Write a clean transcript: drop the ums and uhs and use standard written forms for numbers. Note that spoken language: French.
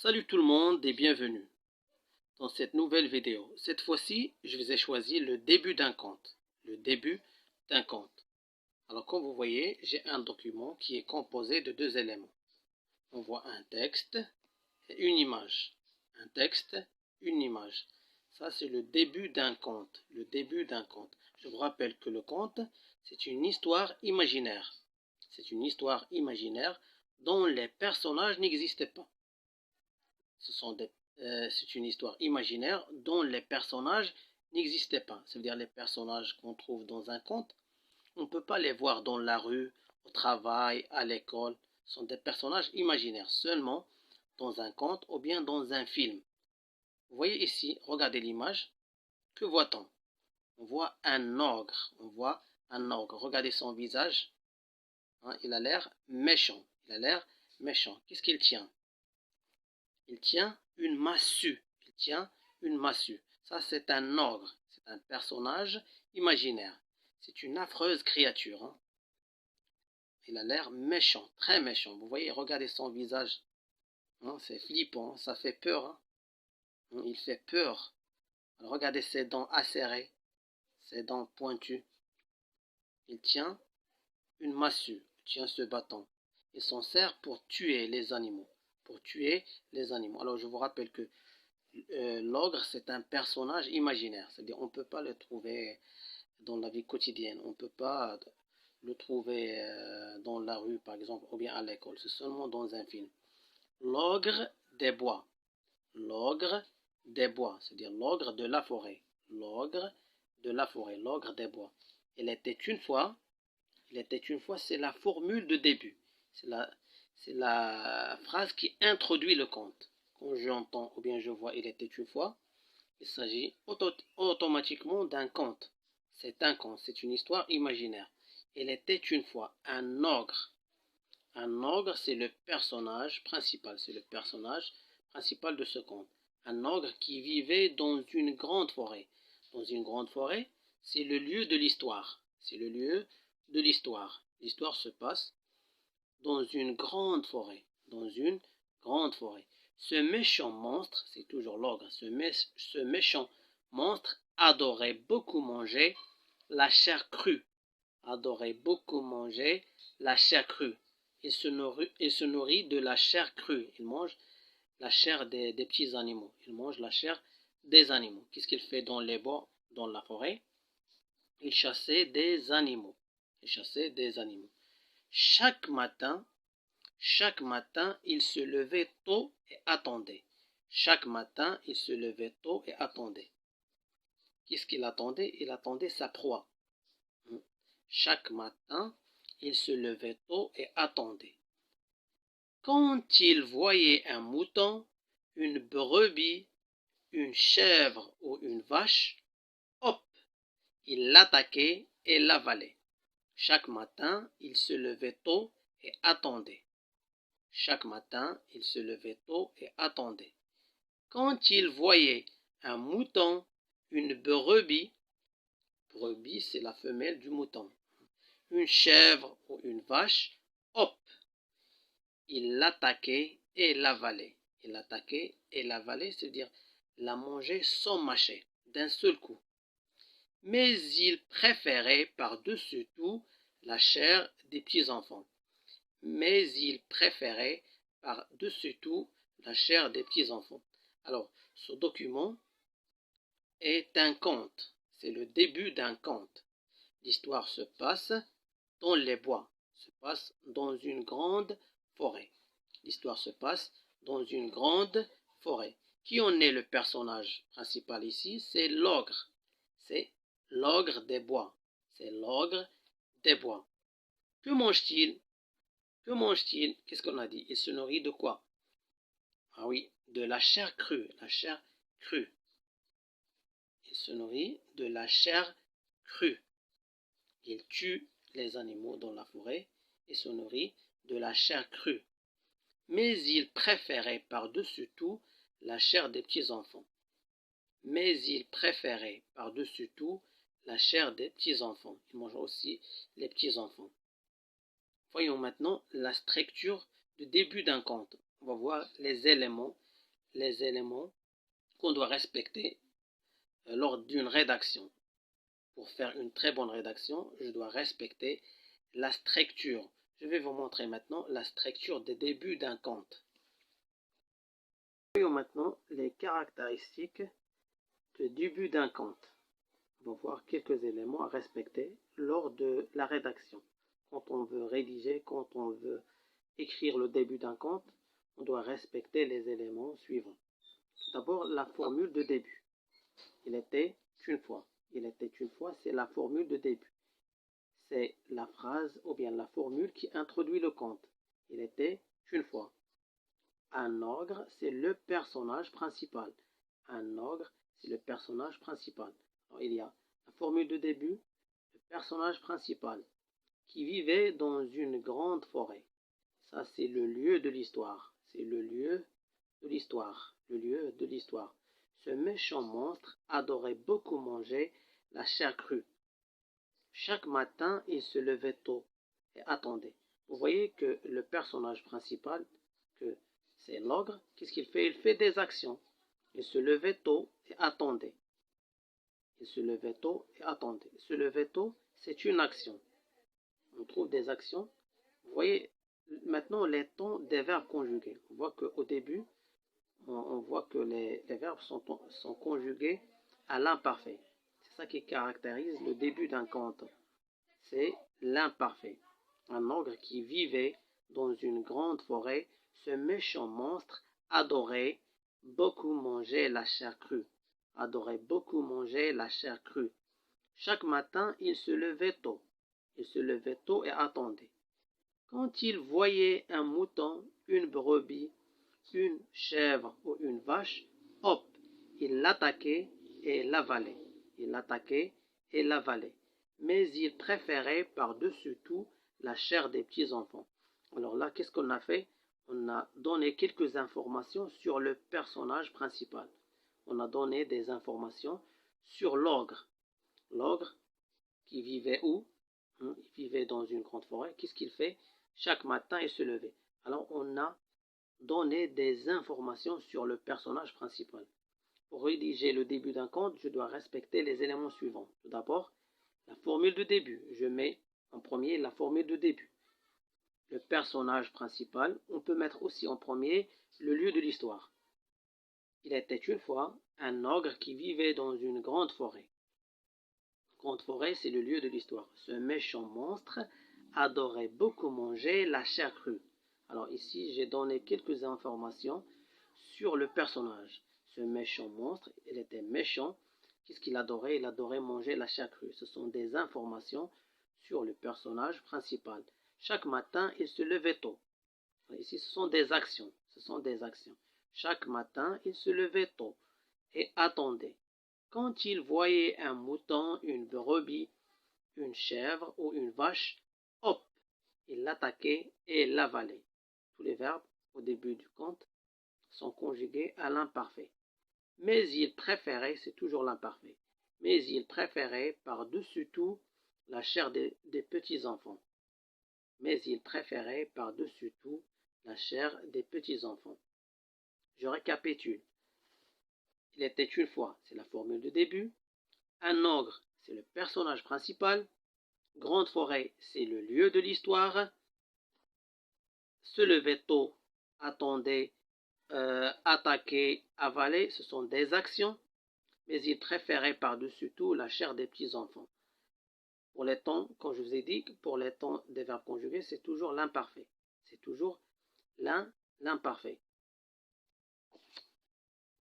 Salut tout le monde et bienvenue dans cette nouvelle vidéo. Cette fois-ci, je vous ai choisi le début d'un compte. Le début d'un compte. Alors comme vous voyez, j'ai un document qui est composé de deux éléments. On voit un texte et une image. Un texte, une image. Ça, c'est le début d'un conte. Le début d'un conte. Je vous rappelle que le conte, c'est une histoire imaginaire. C'est une histoire imaginaire dont les personnages n'existent pas. C'est une histoire imaginaire dont les personnages n'existaient pas. C'est-à-dire les personnages qu'on trouve dans un conte, on ne peut pas les voir dans la rue, au travail, à l'école. Ce sont des personnages imaginaires seulement dans un conte ou bien dans un film. Vous voyez ici, regardez l'image. Que voit-on? On voit un ogre. On voit un ogre. Regardez son visage. Il a l'air méchant. Il a l'air méchant. Qu'est-ce qu'il tient? Il tient une massue. Il tient une massue. Ça, c'est un ogre. C'est un personnage imaginaire. C'est une affreuse créature. Il a l'air méchant, très méchant. Vous voyez, regardez son visage. C'est flippant, ça fait peur. Il fait peur. Alors, regardez ses dents acérées, ses dents pointues. Il tient une massue. Il tient ce bâton. Il s'en sert pour tuer les animaux. Pour tuer les animaux. Alors, je vous rappelle que l'ogre, c'est un personnage imaginaire. C'est-à-dire on ne peut pas le trouver dans la vie quotidienne. On ne peut pas le trouver dans la rue, par exemple, ou bien à l'école. C'est seulement dans un film. L'ogre des bois. L'ogre des bois. C'est-à-dire l'ogre de la forêt. L'ogre de la forêt. L'ogre des bois. Il était une fois, c'est la formule de début. C'est la phrase qui introduit le conte. Quand j'entends ou bien je vois il était une fois, il s'agit automatiquement d'un conte. C'est un conte, c'est une histoire imaginaire. Il était une fois un ogre. Un ogre, c'est le personnage principal. C'est le personnage principal de ce conte. Un ogre qui vivait dans une grande forêt. Dans une grande forêt, c'est le lieu de l'histoire. C'est le lieu de l'histoire. L'histoire se passe dans une grande forêt. Dans une grande forêt. Ce méchant monstre, c'est toujours l'ogre, ce méchant monstre adorait beaucoup manger la chair crue. Adorait beaucoup manger la chair crue. Il se nourrit de la chair crue. Il mange la chair des petits animaux. Il mange la chair des animaux. Qu'est-ce qu'il fait dans les bois, dans la forêt? Il chassait des animaux. Il chassait des animaux. Chaque matin, il se levait tôt et attendait. Chaque matin, il se levait tôt et attendait. Qu'est-ce qu'il attendait? Il attendait sa proie. Chaque matin, il se levait tôt et attendait. Quand il voyait un mouton, une brebis, une chèvre ou une vache, hop, il l'attaquait et l'avalait. Chaque matin, il se levait tôt et attendait. Chaque matin, il se levait tôt et attendait. Quand il voyait un mouton, une brebis c'est la femelle du mouton, une chèvre ou une vache, hop, il l'attaquait et l'avalait. Il l'attaquait et l'avalait, c'est-à-dire la mangeait sans mâcher, d'un seul coup. Mais il préférait par-dessus tout la chair des petits-enfants. Mais il préférait par-dessus tout la chair des petits-enfants. Alors, ce document est un conte. C'est le début d'un conte. L'histoire se passe dans les bois, se passe dans une grande forêt. L'histoire se passe dans une grande forêt. Qui en est le personnage principal ici? C'est l'ogre. C'est l'ogre des bois. C'est l'ogre des bois. Que mange-t-il? Que mange-t-il? Qu'est-ce qu'on a dit? Il se nourrit de quoi? Ah oui, de la chair crue. La chair crue. Il se nourrit de la chair crue. Il tue les animaux dans la forêt et se nourrit de la chair crue. Mais il préférait par-dessus tout la chair des petits-enfants. Mais il préférait par-dessus tout la chair des petits-enfants. Il mange aussi les petits-enfants. Voyons maintenant la structure du début d'un conte. On va voir les éléments les éléments qu'on doit respecter lors d'une rédaction. Pour faire une très bonne rédaction, je dois respecter la structure. Je vais vous montrer maintenant la structure des débuts d'un compte. Voyons maintenant les caractéristiques de début d'un compte. On va voir quelques éléments à respecter lors de la rédaction. Quand on veut rédiger, quand on veut écrire le début d'un compte, on doit respecter les éléments suivants. Tout d'abord, la formule de début. Il était une fois. Il était une fois, c'est la formule de début. C'est la phrase ou bien la formule qui introduit le compte. Il était une fois. Un ogre, c'est le personnage principal. Un ogre, c'est le personnage principal. Alors, il y a la formule de début, le personnage principal, qui vivait dans une grande forêt. Ça, c'est le lieu de l'histoire. C'est le lieu de l'histoire. Le lieu de l'histoire. Ce méchant monstre adorait beaucoup manger la chair crue. Chaque matin, il se levait tôt et attendait. Vous voyez que le personnage principal, que c'est l'ogre, qu'est-ce qu'il fait? Il fait des actions. Il se levait tôt et attendait. Il se levait tôt et attendait. Se lever tôt, c'est une action. On trouve des actions. Vous voyez maintenant les temps des verbes conjugués. On voit qu'au début, on voit que les verbes sont conjugués à l'imparfait. C'est ça qui caractérise le début d'un compte. C'est l'imparfait. Un ogre qui vivait dans une grande forêt, ce méchant monstre adorait beaucoup manger la chair crue. Adorait beaucoup manger la chair crue. Chaque matin, il se levait tôt. Il se levait tôt et attendait. Quand il voyait un mouton, une brebis, une chèvre ou une vache, hop, il l'attaquait et l'avalait. Il l'attaquait et l'avalait. Mais il préférait par-dessus tout la chair des petits-enfants. Alors là, qu'est-ce qu'on a fait? On a donné quelques informations sur le personnage principal. On a donné des informations sur l'ogre. L'ogre qui vivait où? Il vivait dans une grande forêt. Qu'est-ce qu'il fait? Chaque matin, il se levait. Alors, on a donné des informations sur le personnage principal. Pour rédiger le début d'un compte, je dois respecter les éléments suivants. Tout d'abord, la formule de début. Je mets en premier la formule de début. Le personnage principal, on peut mettre aussi en premier le lieu de l'histoire. Il était une fois un ogre qui vivait dans une grande forêt. Grande forêt, c'est le lieu de l'histoire. Ce méchant monstre adorait beaucoup manger la chair crue. Alors ici, j'ai donné quelques informations sur le personnage. Ce méchant monstre, il était méchant. Qu'est-ce qu'il adorait? Il adorait manger la chair crue. Ce sont des informations sur le personnage principal. Chaque matin, il se levait tôt. Ici, ce sont des actions. Ce sont des actions. Chaque matin, il se levait tôt et attendait. Quand il voyait un mouton, une brebis, une chèvre ou une vache, hop, il l'attaquait et l'avalait. Tous les verbes au début du compte sont conjugués à l'imparfait. Mais il préférait, c'est toujours l'imparfait, mais il préférait par-dessus tout la chair des petits-enfants. Mais il préférait par-dessus tout la chair des petits-enfants. Je récapitule. Il était une fois, c'est la formule de début. Un ogre, c'est le personnage principal. Grande forêt, c'est le lieu de l'histoire. Se lever tôt, attendait, attaquer, avaler, ce sont des actions. Mais il préférait par-dessus tout la chair des petits-enfants. Pour les temps, comme je vous ai dit, pour les temps des verbes conjugués, c'est toujours l'imparfait. C'est toujours l'imparfait.